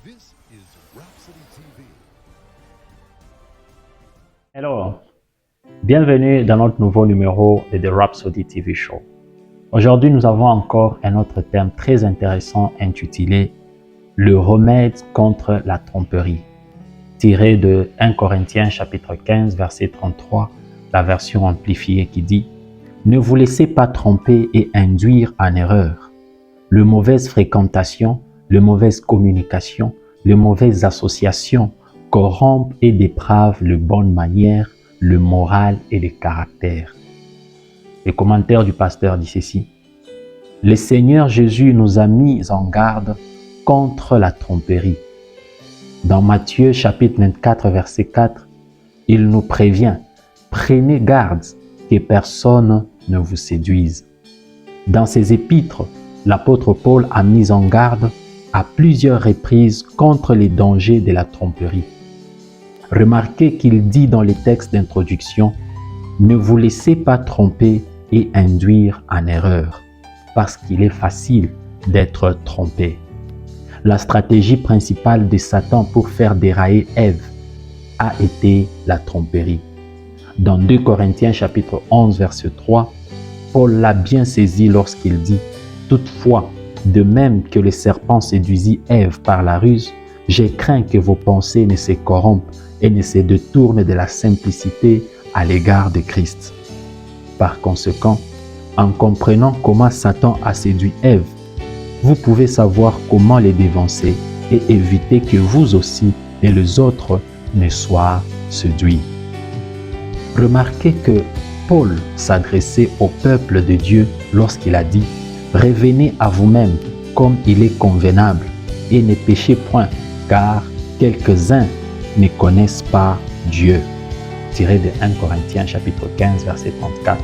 This is Rhapsody TV. Hello, bienvenue dans notre nouveau numéro de The Rhapsody TV Show. Aujourd'hui, nous avons encore un autre thème très intéressant intitulé « Le remède contre la tromperie » tiré de 1 Corinthiens chapitre 15 verset 33, la version amplifiée qui dit « Ne vous laissez pas tromper et induire en erreur. Le mauvaise fréquentation, le mauvaise communication, les mauvaises associations corrompent et dépravent les bonnes manières, le moral et le caractère. » Le commentaire du pasteur dit ceci. Le Seigneur Jésus nous a mis en garde contre la tromperie. Dans Matthieu chapitre 24 verset 4, il nous prévient, prenez garde que personne ne vous séduise. Dans ses épîtres, l'apôtre Paul a mis en garde à plusieurs reprises contre les dangers de la tromperie. Remarquez qu'il dit dans les textes d'introduction, ne vous laissez pas tromper et induire en erreur, parce qu'il est facile d'être trompé. La stratégie principale de Satan pour faire dérailler Ève a été la tromperie. Dans 2 Corinthiens chapitre 11 verset 3, Paul l'a bien saisi lorsqu'il dit « Toutefois, de même que le serpent séduisit Ève par la ruse, j'ai craint que vos pensées ne se corrompent et ne se détournent de la simplicité à l'égard de Christ. » Par conséquent, en comprenant comment Satan a séduit Ève, vous pouvez savoir comment les dévancer et éviter que vous aussi et les autres ne soient séduits. Remarquez que Paul s'adressait au peuple de Dieu lorsqu'il a dit « Revenez à vous-même comme il est convenable et ne péchez point, car quelques-uns ne connaissent pas Dieu. » Tiré de 1 Corinthiens chapitre 15 verset 34.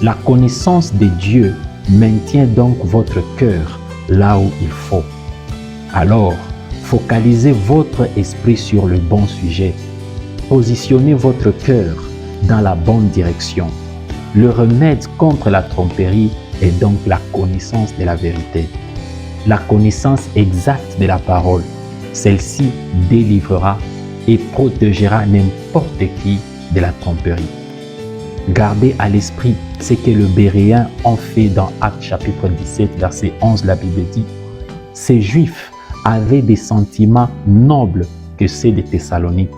La connaissance de Dieu maintient donc votre cœur là où il faut. Alors, focalisez votre esprit sur le bon sujet. Positionnez votre cœur dans la bonne direction. Le remède contre la tromperie est donc la connaissance de la vérité. La connaissance exacte de la parole. Celle-ci délivrera et protégera n'importe qui de la tromperie. Gardez à l'esprit ce que les Béréens ont fait dans Actes chapitre 17 verset 11, la Bible dit « Ces Juifs avaient des sentiments nobles que ceux des Thessaloniques.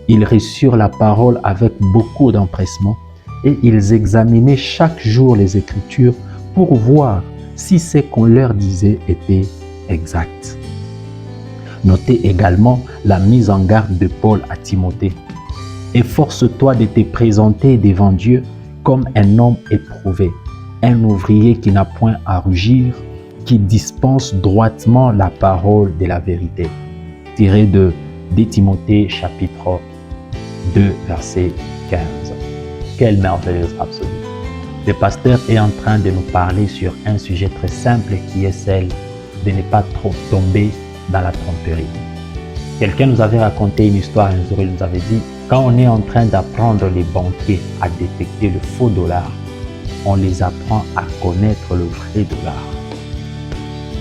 Ils reçurent la parole avec beaucoup d'empressement et ils examinaient chaque jour les Écritures pour voir si ce qu'on leur disait était exact. » Notez également la mise en garde de Paul à Timothée. « Efforce-toi de te présenter devant Dieu comme un homme éprouvé, un ouvrier qui n'a point à rougir, qui dispense droitement la parole de la vérité. » Tiré de 2 Timothée chapitre 2 verset 15. Quelle merveilleuse rhapsodie! Le pasteur est en train de nous parler sur un sujet très simple qui est celle de ne pas trop tomber dans la tromperie. Quelqu'un nous avait raconté une histoire un jour, il nous avait dit quand on est en train d'apprendre les banquiers à détecter le faux dollar, on les apprend à connaître le vrai dollar.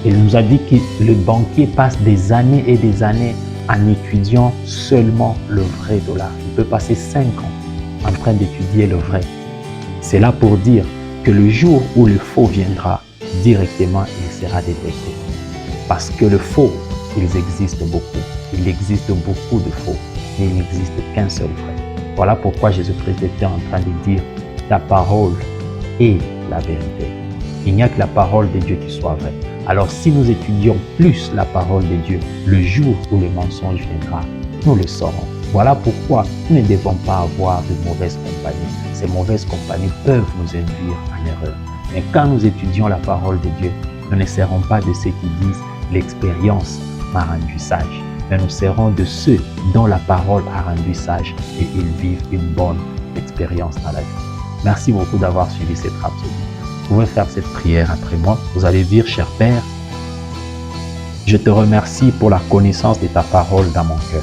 Il nous a dit que le banquier passe des années et des années en étudiant seulement le vrai dollar. Il peut passer 5 ans en train d'étudier le vrai. C'est là pour dire que le jour où le faux viendra, directement il sera détecté. Parce que le faux, il existe beaucoup. Il existe beaucoup de faux, mais il n'existe qu'un seul vrai. Voilà pourquoi Jésus-Christ était en train de dire « Ta parole est la vérité ». Il n'y a que la parole de Dieu qui soit vraie. Alors si nous étudions plus la parole de Dieu, le jour où le mensonge viendra, nous le saurons. Voilà pourquoi nous ne devons pas avoir de mauvaises compagnies. Ces mauvaises compagnies peuvent nous induire en erreur. Mais quand nous étudions la parole de Dieu, nous ne serons pas de ceux qui disent « l'expérience m'a rendu sage ». Mais nous serons de ceux dont la parole a rendu sage et ils vivent une bonne expérience dans la vie. Merci beaucoup d'avoir suivi cette rhapsodie. Vous pouvez faire cette prière après moi. Vous allez dire, cher Père, je te remercie pour la connaissance de ta parole dans mon cœur,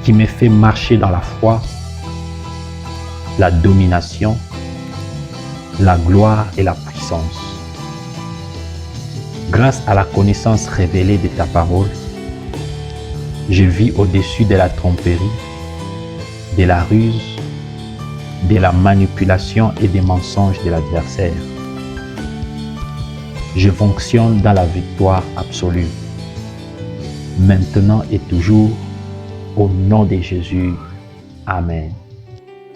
qui me fait marcher dans la foi, la domination, la gloire et la puissance. Grâce à la connaissance révélée de ta parole, je vis au-dessus de la tromperie, de la ruse, de la manipulation et des mensonges de l'adversaire. Je fonctionne dans la victoire absolue, maintenant et toujours, au nom de Jésus. Amen.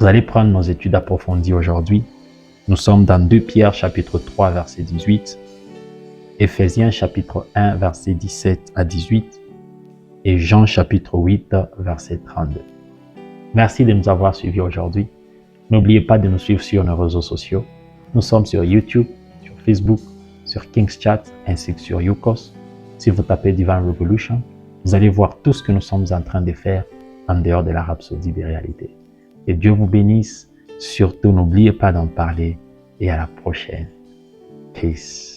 Vous allez prendre nos études approfondies aujourd'hui. Nous sommes dans 2 Pierre chapitre 3 verset 18, Éphésiens chapitre 1 verset 17 à 18 et Jean chapitre 8 verset 32. Merci de nous avoir suivis aujourd'hui. N'oubliez pas de nous suivre sur nos réseaux sociaux. Nous sommes sur YouTube, sur Facebook, sur King's Chat ainsi que sur Yukos. Si vous tapez Divine Revolution, vous allez voir tout ce que nous sommes en train de faire en dehors de la rhapsodie des réalités. Que Dieu vous bénisse. Surtout, n'oubliez pas d'en parler et à la prochaine. Peace.